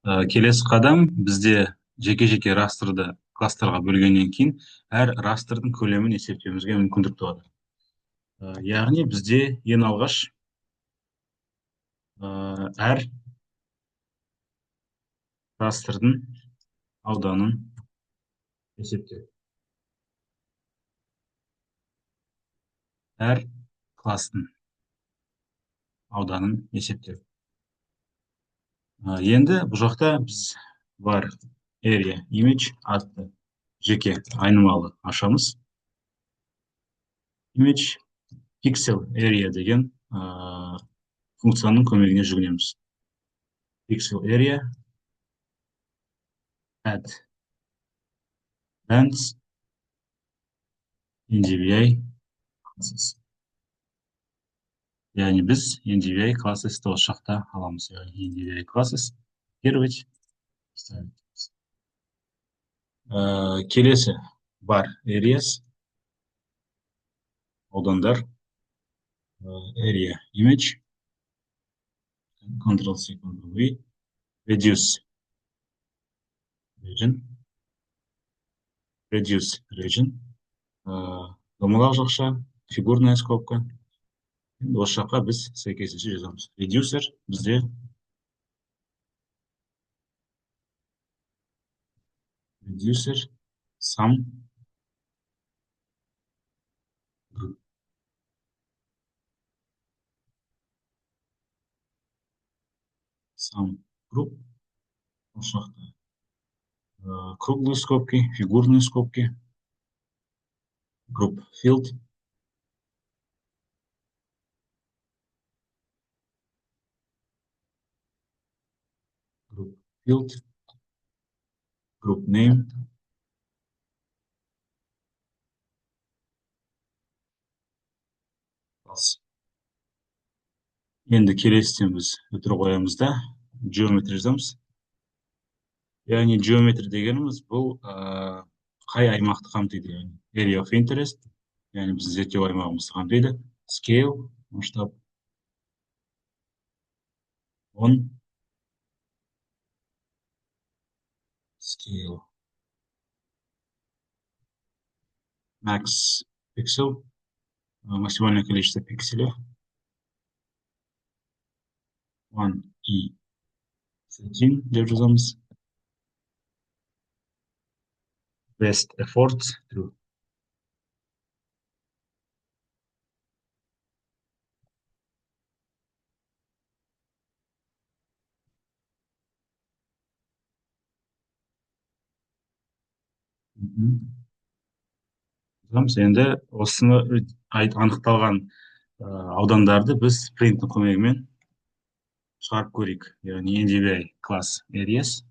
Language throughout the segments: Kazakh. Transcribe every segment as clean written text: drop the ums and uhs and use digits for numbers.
Келесі қадам бізде жеке-жеке растрды класстарға бөлгеннен кейін әр растрдың көлемін есептеуімізге мүмкіндік туады. Яғни бізде ең алғаш әр растрдың ауданын есептеу. Әр класстың ауданын есептеу. Енді бұл жақта біз var area image атты жеке айнымалы ашамыз. Image pixel area деген функцияның көмегіне жүгінеміз. Pixel area add bands NDVI classes. Яғни біз NDVI classes осы жақта аламыз. Яғни NDVI classes копировать. Келесі бар areas аудандар area image Ctrl-C, Ctrl-V reduce region домалақ жақша фигурная скобка. Осы жаққа біз сәйкесінше жазамыз. Reducer бізде sum group. Sum group. Осы жақта круглые скобки, фигурные скобки, group field. Group name. Енді келесіден біз өтір қоямыз да geometry жазамыз. Яғни geometry дегеніміз бұл қай аймақты қамтиды. Area of interest, яғни біз зерттеу аймағымызды қамтиды. Scale, масштаб. Scale. Max pixel, максимальное количество пикселей. 1E13 деп жазамыз. Best effort true. Енді осыны анықталған аудандарды біз принттің көмегімен шығарып көрейік. Яғни NDVI class areas.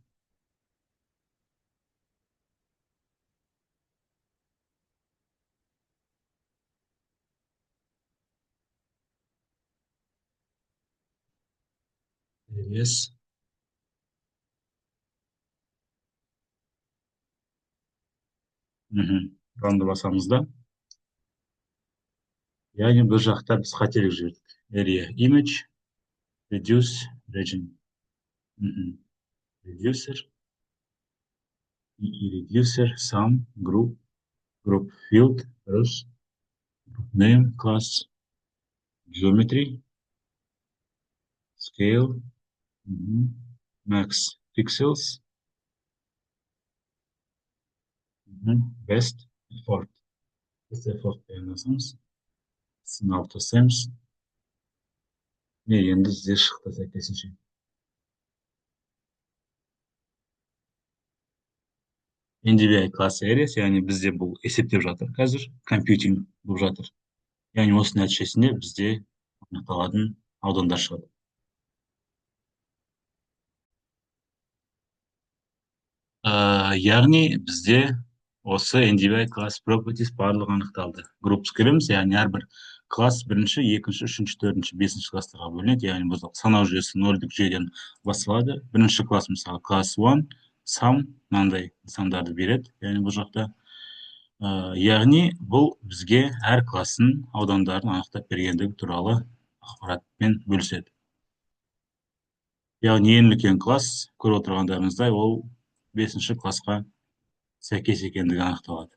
Ранды басамыз да. Яғни бір жақта біз қателік жібердік. Area image, reduce region. Reducer, sum, group field, rows, name, class, geometry, scale, max pixels, best effort. Best effort yazамыз. Сынап тастаймыз. Енді іздер шықты сәйкесінше. NDVI class areas, яғни бізде бұл есептеп жатыр қазір, компьютинг болып жатыр. Яғни осы нәтижесінде бізде анықталатын аудандар шығады. Яғни бізде осы NDVI class properties барлығы анықталды. Группс кіреміз, яғни әрбір класс бірінші, екінші, үшінші, төртінші, бесінші класстарға бөлінеді. Яғни бұл санау жүйесі нөлдік жүйеден басталады. Бірінші класс мысалы класс 1, сам мынандай нысандарды береді. Яғни бұл жақта. Яғни бұл бізге әр классын аудандарын анықтап бергендігі туралы ақпаратпен бөліседі. яғни ең үлкен класс көріп отырғандарыңыздай ол 5-ші классқа сәйкес екендігі анықталады.